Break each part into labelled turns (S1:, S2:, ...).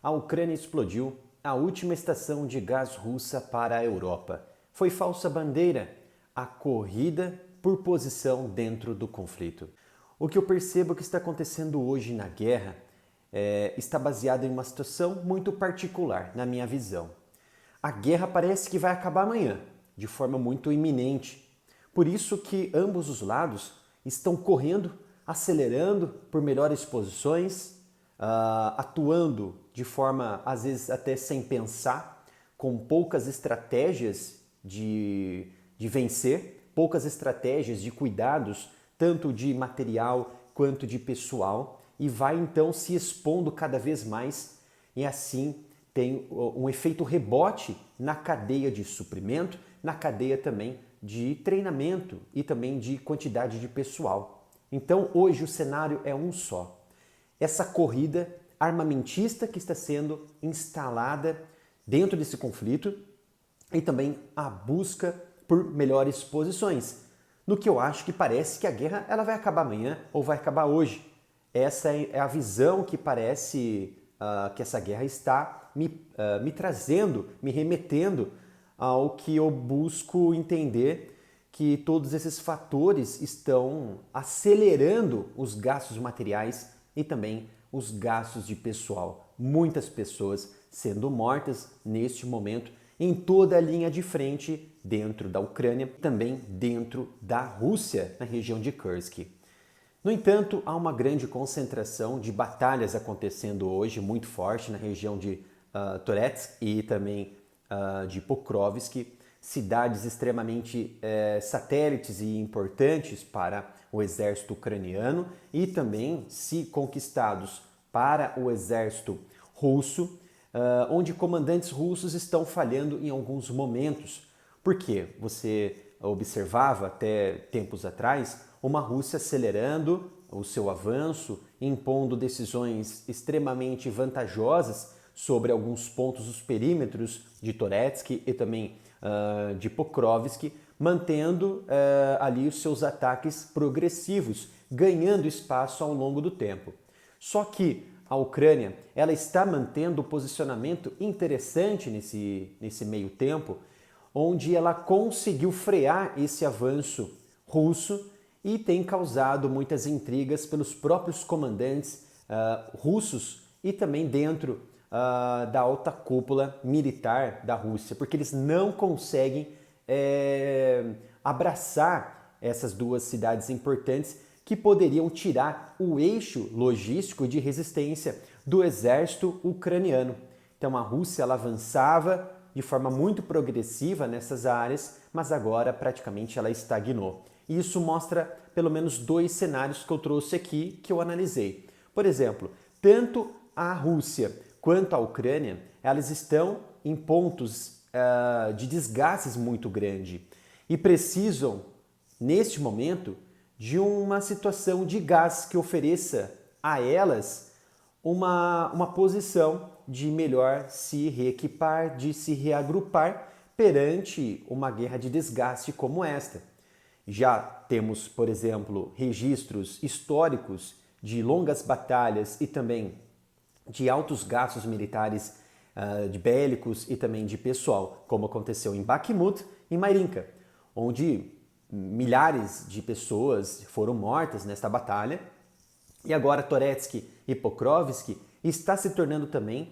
S1: A Ucrânia explodiu a última estação de gás russa para a Europa. Foi falsa bandeira, a corrida por posição dentro do conflito. O que eu percebo que está acontecendo hoje na guerra está baseado em uma situação muito particular, na minha visão. A guerra parece que vai acabar amanhã, de forma muito iminente. Por isso que ambos os lados estão correndo, acelerando por melhores posições, atuando de forma, às vezes, até sem pensar, com poucas estratégias de vencer, poucas estratégias de cuidados, tanto de material quanto de pessoal, e vai então se expondo cada vez mais, e assim tem um efeito rebote na cadeia de suprimento, na cadeia também de treinamento e também de quantidade de pessoal. Então hoje o cenário é um só. Essa corrida armamentista que está sendo instalada dentro desse conflito e também a busca por melhores posições. No que eu acho que parece que a guerra ela vai acabar amanhã ou vai acabar hoje. Essa é a visão que parece que essa guerra está me trazendo, me remetendo ao que eu busco entender, que todos esses fatores estão acelerando os gastos materiais e também os gastos de pessoal. Muitas pessoas sendo mortas neste momento em toda a linha de frente dentro da Ucrânia, também dentro da Rússia, na região de Kursk. No entanto, há uma grande concentração de batalhas acontecendo hoje, muito forte, na região de Toretsk e também de Pokrovsk, cidades extremamente satélites e importantes para o exército ucraniano e também, se conquistados, para o exército russo, onde comandantes russos estão falhando em alguns momentos. Porque você observava até tempos atrás uma Rússia acelerando o seu avanço, impondo decisões extremamente vantajosas sobre alguns pontos dos perímetros de Toretsk e também de Pokrovsk, mantendo ali os seus ataques progressivos, ganhando espaço ao longo do tempo. Só que a Ucrânia ela está mantendo um posicionamento interessante nesse meio tempo, onde ela conseguiu frear esse avanço russo e tem causado muitas intrigas pelos próprios comandantes russos e também dentro da alta cúpula militar da Rússia, porque eles não conseguem abraçar essas duas cidades importantes que poderiam tirar o eixo logístico de resistência do exército ucraniano. Então a Rússia ela avançava de forma muito progressiva nessas áreas, mas agora praticamente ela estagnou. E isso mostra pelo menos dois cenários que eu trouxe aqui, que eu analisei. Por exemplo, tanto a Rússia quanto a Ucrânia, elas estão em pontos de desgastes muito grande e precisam, neste momento, de uma situação de gás que ofereça a elas uma posição de melhor se reequipar, de se reagrupar perante uma guerra de desgaste como esta. Já temos, por exemplo, registros históricos de longas batalhas e também de altos gastos militares, de bélicos e também de pessoal, como aconteceu em Bakhmut e Marinka, onde milhares de pessoas foram mortas nesta batalha. E agora Toretsk e Pokrovsk está se tornando também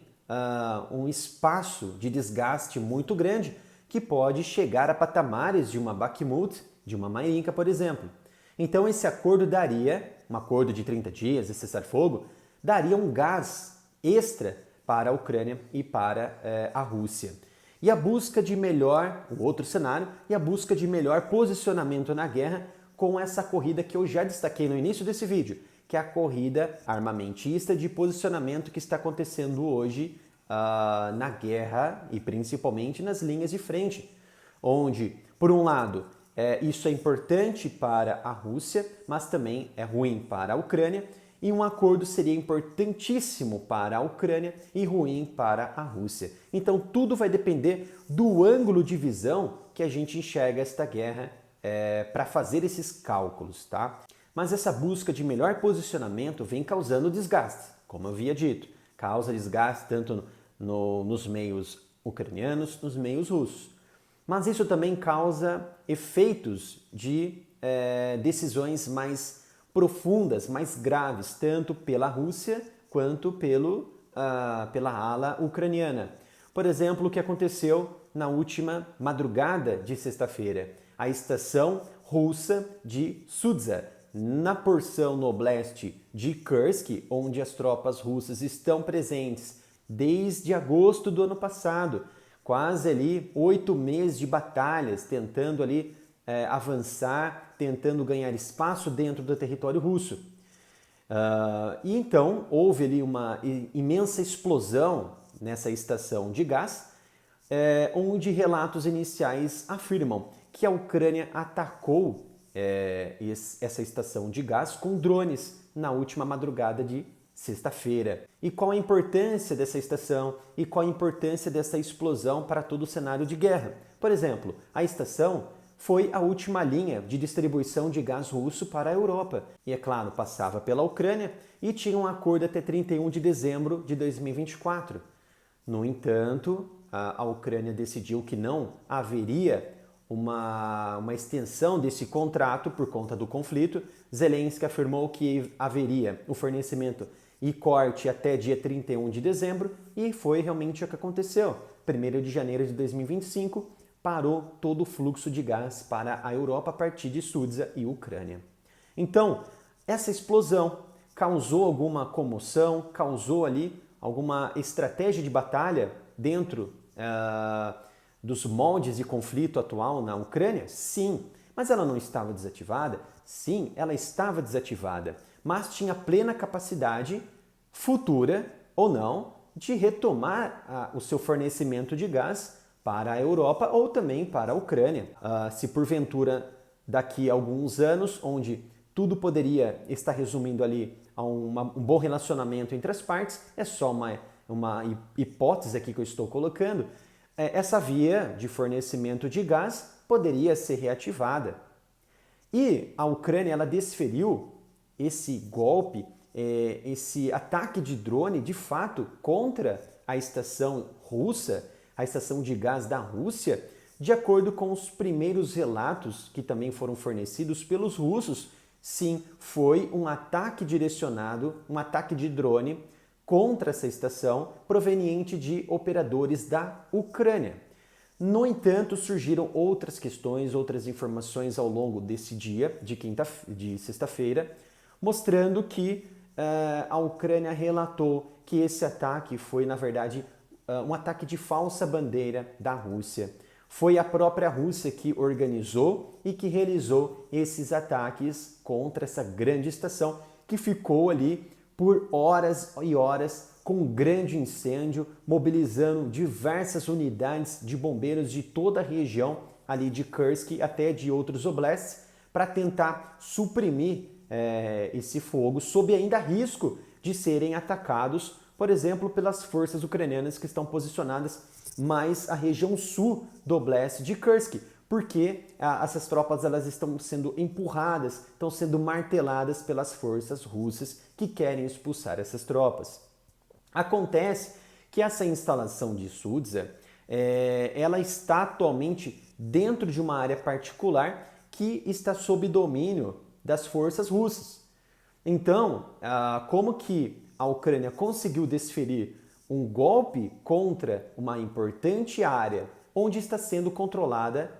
S1: um espaço de desgaste muito grande que pode chegar a patamares de uma Bakhmut, de uma Marinka, por exemplo. Então esse acordo daria, um acordo de 30 dias de cessar-fogo, daria um gás extra para a Ucrânia e para a Rússia. E a busca de melhor, o outro cenário, e a busca de melhor posicionamento na guerra com essa corrida que eu já destaquei no início desse vídeo, que é a corrida armamentista de posicionamento que está acontecendo hoje na guerra e principalmente nas linhas de frente, onde, por um lado, isso é importante para a Rússia, mas também é ruim para a Ucrânia, e um acordo seria importantíssimo para a Ucrânia e ruim para a Rússia. Então tudo vai depender do ângulo de visão que a gente enxerga esta guerra para fazer esses cálculos, tá? Mas essa busca de melhor posicionamento vem causando desgaste, como eu havia dito. causa desgaste tanto nos meios ucranianos, nos meios russos. Mas isso também causa efeitos de decisões mais profundas, mais graves, tanto pela Rússia quanto pela ala ucraniana. Por exemplo, o que aconteceu na última madrugada de sexta-feira. A estação russa de Sudza, na porção no obleste de Kursk, onde as tropas russas estão presentes desde agosto do ano passado, quase ali 8 meses de batalhas, tentando ali avançar, tentando ganhar espaço dentro do território russo. E então houve ali uma imensa explosão nessa estação de gás, onde relatos iniciais afirmam que a Ucrânia atacou essa estação de gás com drones na última madrugada de sexta-feira. E qual a importância dessa estação e qual a importância dessa explosão para todo o cenário de guerra? Por exemplo, a estação foi a última linha de distribuição de gás russo para a Europa. E, é claro, passava pela Ucrânia e tinha um acordo até 31 de dezembro de 2024. No entanto, a Ucrânia decidiu que não haveria uma extensão desse contrato por conta do conflito. Zelensky afirmou que haveria o fornecimento e corte até dia 31 de dezembro e foi realmente o que aconteceu. 1º de janeiro de 2025, parou todo o fluxo de gás para a Europa a partir de Sudza e Ucrânia. Então, essa explosão causou alguma comoção, causou ali alguma estratégia de batalha dentro dos moldes de conflito atual na Ucrânia? Sim. Mas ela não estava desativada? Sim, ela estava desativada, mas tinha plena capacidade futura ou não de retomar o seu fornecimento de gás para a Europa ou também para a Ucrânia. Se porventura daqui a alguns anos, onde tudo poderia estar resumindo ali a um bom relacionamento entre as partes, é só uma hipótese aqui que eu estou colocando, essa via de fornecimento de gás poderia ser reativada. E a Ucrânia ela desferiu esse golpe, esse ataque de drone, de fato, contra a estação russa, a estação de gás da Rússia, de acordo com os primeiros relatos que também foram fornecidos pelos russos. Sim, foi um ataque direcionado, um ataque de drone contra essa estação proveniente de operadores da Ucrânia. No entanto, surgiram outras questões, outras informações ao longo desse dia, de sexta-feira, mostrando que a Ucrânia relatou que esse ataque foi, na verdade, um ataque de falsa bandeira da Rússia. Foi a própria Rússia que organizou e que realizou esses ataques contra essa grande estação, que ficou ali por horas e horas com um grande incêndio, mobilizando diversas unidades de bombeiros de toda a região ali de Kursk até de outros oblasts para tentar suprimir esse fogo, sob ainda risco de serem atacados, por exemplo, pelas forças ucranianas que estão posicionadas mais à região sul do oblast de Kursk, porque essas tropas elas estão sendo empurradas, estão sendo marteladas pelas forças russas que querem expulsar essas tropas. Acontece que essa instalação de Sudza, ela está atualmente dentro de uma área particular que está sob domínio das forças russas. Então, como que a Ucrânia conseguiu desferir um golpe contra uma importante área onde está sendo controlada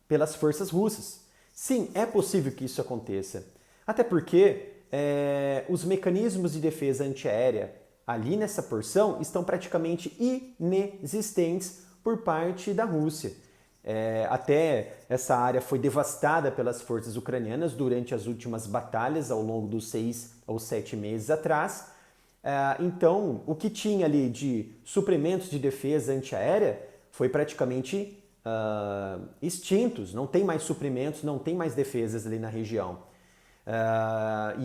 S1: pelas forças russas? Sim, é possível que isso aconteça. Até porque os mecanismos de defesa antiaérea ali nessa porção estão praticamente inexistentes por parte da Rússia. Até essa área foi devastada pelas forças ucranianas durante as últimas batalhas ao longo dos 6 ou 7 meses atrás. Então, o que tinha ali de suprimentos de defesa antiaérea foi praticamente extintos. Não tem mais suprimentos, não tem mais defesas ali na região.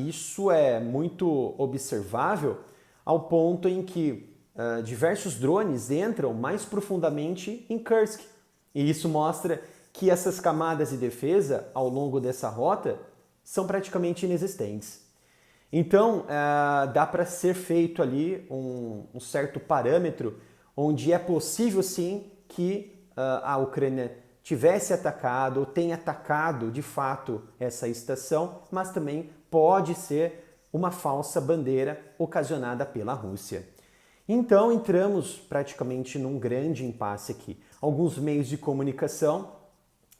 S1: Isso é muito observável ao ponto em que diversos drones entram mais profundamente em Kursk. E isso mostra que essas camadas de defesa ao longo dessa rota são praticamente inexistentes. Então, dá para ser feito ali um certo parâmetro onde é possível sim que a Ucrânia tivesse atacado ou tenha atacado de fato essa estação, mas também pode ser uma falsa bandeira ocasionada pela Rússia. Então entramos praticamente num grande impasse aqui. Alguns meios de comunicação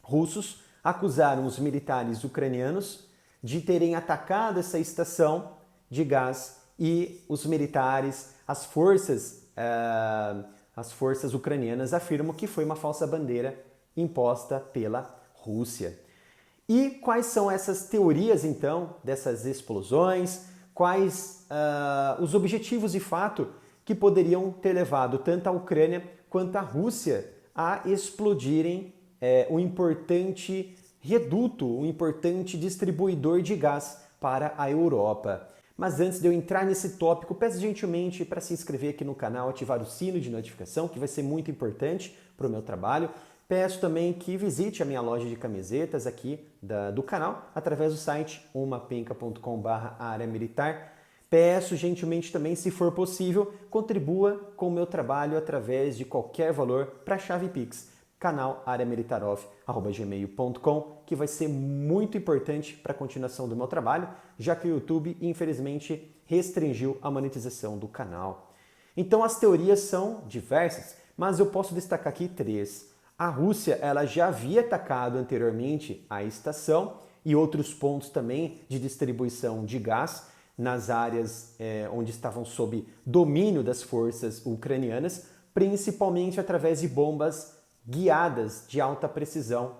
S1: russos acusaram os militares ucranianos de terem atacado essa estação de gás e os militares, as forças ucranianas afirmam que foi uma falsa bandeira imposta pela Rússia. E quais são essas teorias, então, dessas explosões? Quais os objetivos de fato que poderiam ter levado tanto a Ucrânia quanto a Rússia a explodirem um importante reduto, um importante distribuidor de gás para a Europa? Mas antes de eu entrar nesse tópico, peço gentilmente para se inscrever aqui no canal, ativar o sino de notificação, que vai ser muito importante para o meu trabalho. Peço também que visite a minha loja de camisetas aqui do canal, através do site umapenca.com/área militar. Peço gentilmente também, se for possível, contribua com o meu trabalho através de qualquer valor para a chave Pix, canal areamilitarov@gmail.com, que vai ser muito importante para a continuação do meu trabalho, já que o YouTube, infelizmente, restringiu a monetização do canal. Então as teorias são diversas, mas eu posso destacar aqui 3. A Rússia ela já havia atacado anteriormente a estação e outros pontos também de distribuição de gás nas áreas onde estavam sob domínio das forças ucranianas, principalmente através de bombas guiadas de alta precisão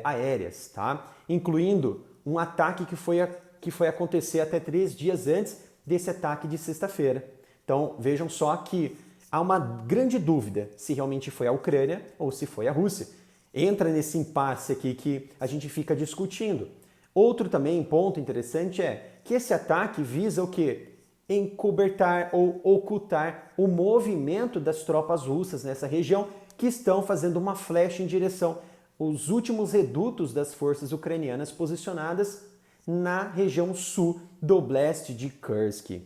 S1: aéreas, tá? Incluindo um ataque que foi acontecer até 3 dias antes desse ataque de sexta-feira. Então vejam só que há uma grande dúvida se realmente foi a Ucrânia ou se foi a Rússia. Entra nesse impasse aqui que a gente fica discutindo. Outro também ponto interessante é que esse ataque visa o quê? Encobertar ou ocultar o movimento das tropas russas nessa região que estão fazendo uma flecha em direção aos últimos redutos das forças ucranianas posicionadas na região sul do oblast de Kursk.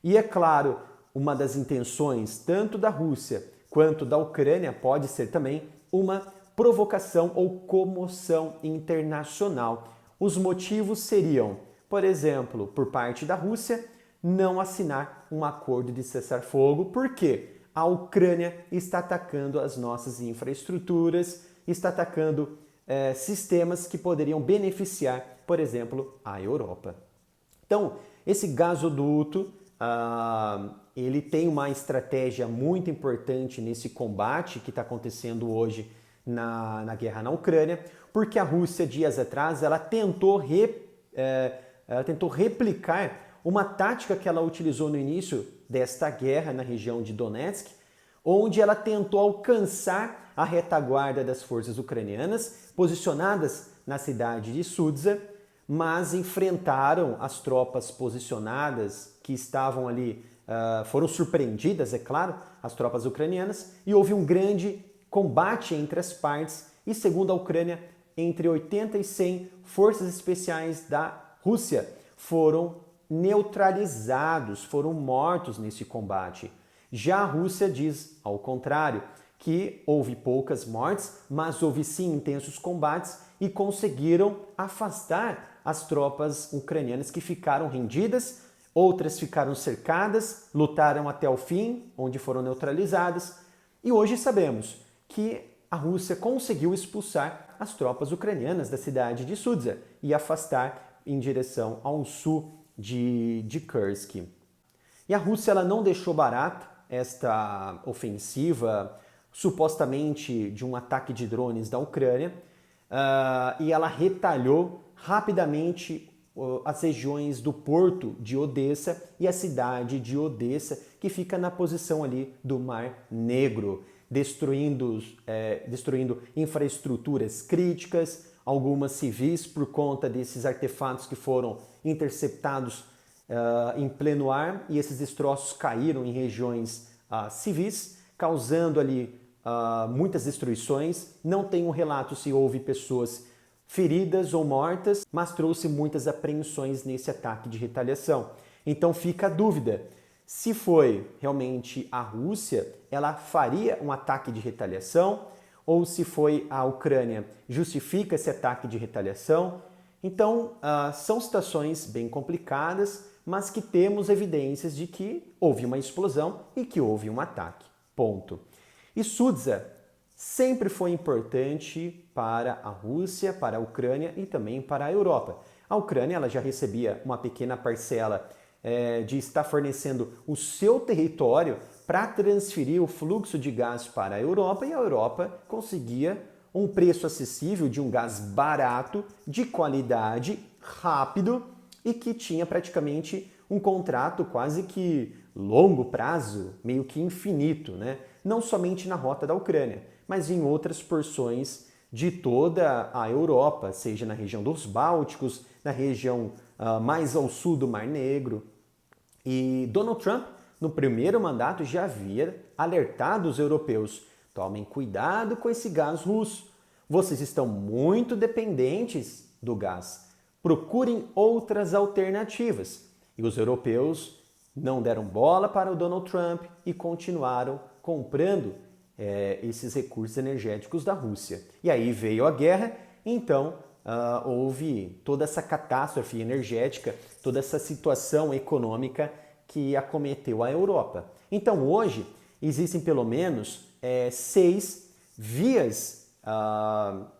S1: E é claro, uma das intenções tanto da Rússia quanto da Ucrânia pode ser também uma provocação ou comoção internacional. Os motivos seriam, por exemplo, por parte da Rússia, não assinar um acordo de cessar-fogo, porque a Ucrânia está atacando as nossas infraestruturas, está atacando sistemas que poderiam beneficiar, por exemplo, a Europa. Então, esse gasoduto ele tem uma estratégia muito importante nesse combate que está acontecendo hoje na guerra na Ucrânia, porque a Rússia, dias atrás, ela tentou replicar uma tática que ela utilizou no início desta guerra na região de Donetsk, onde ela tentou alcançar a retaguarda das forças ucranianas, posicionadas na cidade de Sudzha, mas enfrentaram as tropas posicionadas que estavam ali, foram surpreendidas, é claro, as tropas ucranianas, e houve um grande combate entre as partes, e segundo a Ucrânia, entre 80 e 100 forças especiais da Rússia foram neutralizados, foram mortos nesse combate. Já a Rússia diz, ao contrário, que houve poucas mortes, mas houve sim intensos combates e conseguiram afastar as tropas ucranianas que ficaram rendidas, outras ficaram cercadas, lutaram até o fim, onde foram neutralizadas, e hoje sabemos que a Rússia conseguiu expulsar as tropas ucranianas da cidade de Sudzha e afastar em direção ao sul de Kursk. E a Rússia ela não deixou barato esta ofensiva, supostamente de um ataque de drones da Ucrânia, e ela retalhou rapidamente as regiões do porto de Odessa e a cidade de Odessa, que fica na posição ali do Mar Negro, destruindo infraestruturas críticas, algumas civis por conta desses artefatos que foram interceptados em pleno ar, e esses destroços caíram em regiões civis, causando ali muitas destruições. Não tem um relato se houve pessoas feridas ou mortas, mas trouxe muitas apreensões nesse ataque de retaliação. Então fica a dúvida, se foi realmente a Rússia, ela faria um ataque de retaliação, ou se foi a Ucrânia, justifica esse ataque de retaliação. Então, são situações bem complicadas, mas que temos evidências de que houve uma explosão e que houve um ataque. Ponto. E Sudzha sempre foi importante para a Rússia, para a Ucrânia e também para a Europa. A Ucrânia ela já recebia uma pequena parcela de estar fornecendo o seu território para transferir o fluxo de gás para a Europa, e a Europa conseguia um preço acessível de um gás barato, de qualidade, rápido e que tinha praticamente um contrato quase que longo prazo, meio que infinito, né? Não somente na rota da Ucrânia, mas em outras porções de toda a Europa, seja na região dos Bálticos, na região mais ao sul do Mar Negro. E Donald Trump, no primeiro mandato, já havia alertado os europeus: tomem cuidado com esse gás russo, vocês estão muito dependentes do gás, procurem outras alternativas. E os europeus não deram bola para o Donald Trump e continuaram comprando esses recursos energéticos da Rússia. E aí veio a guerra, então houve toda essa catástrofe energética, toda essa situação econômica que acometeu a Europa. Então hoje existem pelo menos 6 vias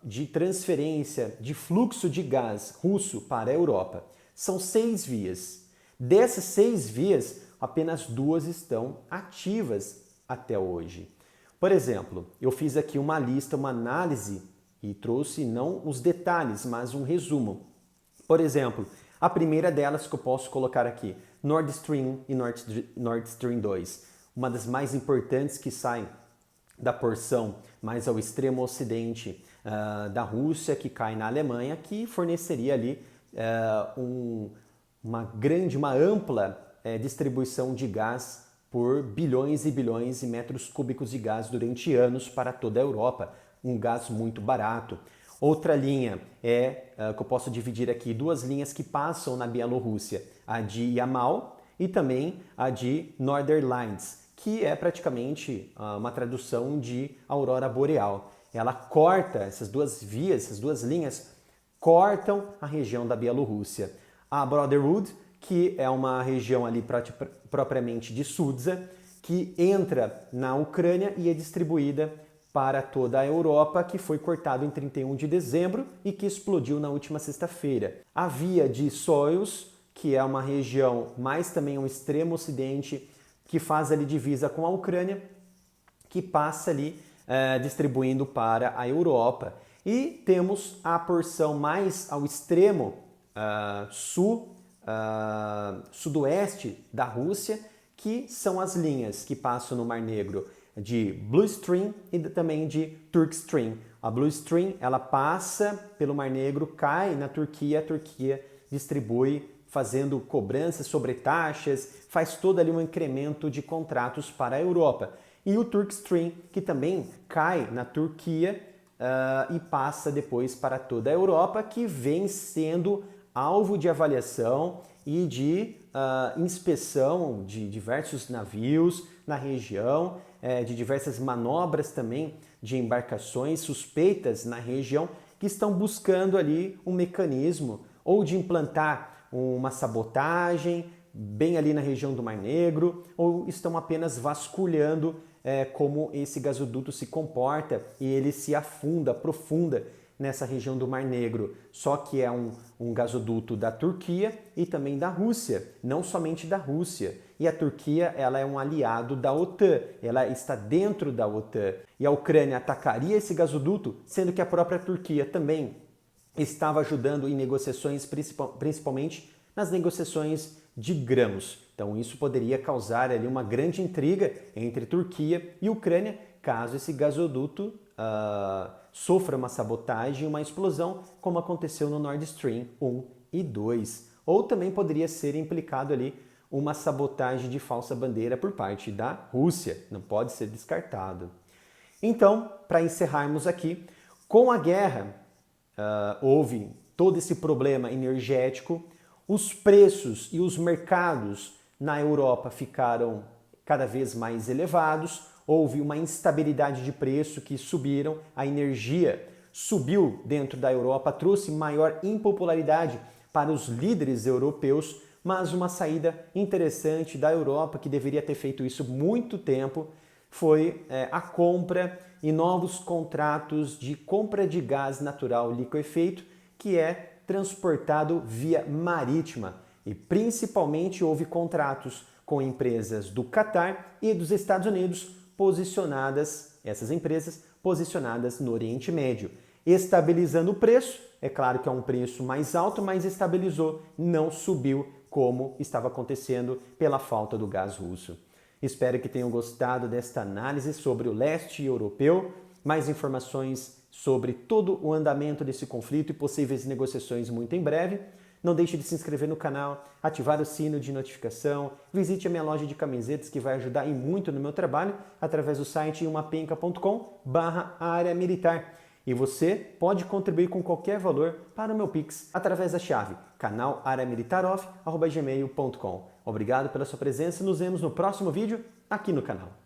S1: de transferência de fluxo de gás russo para a Europa. São 6 vias. Dessas 6 vias, apenas 2 estão ativas até hoje. Por exemplo, eu fiz aqui uma lista, uma análise e trouxe não os detalhes, mas um resumo. Por exemplo, a primeira delas que eu posso colocar aqui, Nord Stream e Nord Stream 2, uma das mais importantes que saem da porção mais ao extremo ocidente da Rússia, que cai na Alemanha, que forneceria ali uma ampla distribuição de gás por bilhões e bilhões de metros cúbicos de gás durante anos para toda a Europa, um gás muito barato. Outra linha que eu posso dividir aqui, 2 linhas que passam na Bielorrússia, a de Yamal e também a de Northern Lights, que é praticamente uma tradução de aurora boreal. Ela corta, essas 2 vias, essas 2 linhas, cortam a região da Bielorrússia. A Brotherhood, que é uma região ali propriamente de Sudzha, que entra na Ucrânia e é distribuída para toda a Europa, que foi cortado em 31 de dezembro e que explodiu na última sexta-feira. A via de Soyuz, que é uma região mais também ao extremo ocidente, que faz ali divisa com a Ucrânia, que passa ali distribuindo para a Europa. E temos a porção mais ao extremo sudoeste da Rússia, que são as linhas que passam no Mar Negro de Blue Stream e também de Turk Stream. A Blue Stream ela passa pelo Mar Negro, cai na Turquia, a Turquia distribui fazendo cobranças sobre taxas, faz todo ali um incremento de contratos para a Europa. E o Turk Stream, que também cai na Turquia e passa depois para toda a Europa, que vem sendo alvo de avaliação e de inspeção de diversos navios na região, de diversas manobras também de embarcações suspeitas na região que estão buscando ali um mecanismo ou de implantar uma sabotagem bem ali na região do Mar Negro, ou estão apenas vasculhando como esse gasoduto se comporta e ele se aprofunda nessa região do Mar Negro. Só que é um gasoduto da Turquia e também da Rússia, não somente da Rússia. E a Turquia ela é um aliado da OTAN, ela está dentro da OTAN. E a Ucrânia atacaria esse gasoduto, sendo que a própria Turquia também estava ajudando em negociações, principalmente nas negociações de grãos. Então isso poderia causar ali uma grande intriga entre Turquia e Ucrânia, caso esse gasoduto sofra uma sabotagem e uma explosão, como aconteceu no Nord Stream 1 e 2. Ou também poderia ser implicado ali uma sabotagem de falsa bandeira por parte da Rússia, não pode ser descartado. Então, para encerrarmos aqui, com a guerra houve todo esse problema energético, os preços e os mercados na Europa ficaram cada vez mais elevados, houve uma instabilidade de preço que subiram, a energia subiu dentro da Europa, trouxe maior impopularidade para os líderes europeus, mas uma saída interessante da Europa, que deveria ter feito isso muito tempo, foi a compra e novos contratos de compra de gás natural liquefeito, que é transportado via marítima. E principalmente houve contratos com empresas do Catar e dos Estados Unidos essas empresas posicionadas no Oriente Médio, estabilizando o preço. É claro que é um preço mais alto, mas estabilizou, não subiu como estava acontecendo pela falta do gás russo. Espero que tenham gostado desta análise sobre o leste europeu. Mais informações sobre todo o andamento desse conflito e possíveis negociações muito em breve. Não deixe de se inscrever no canal, ativar o sino de notificação, visite a minha loja de camisetas que vai ajudar e muito no meu trabalho através do site umapenca.com/área militar. E você pode contribuir com qualquer valor para o meu Pix através da chave canalareamilitaroff@gmail.com. Obrigado pela sua presença e nos vemos no próximo vídeo aqui no canal.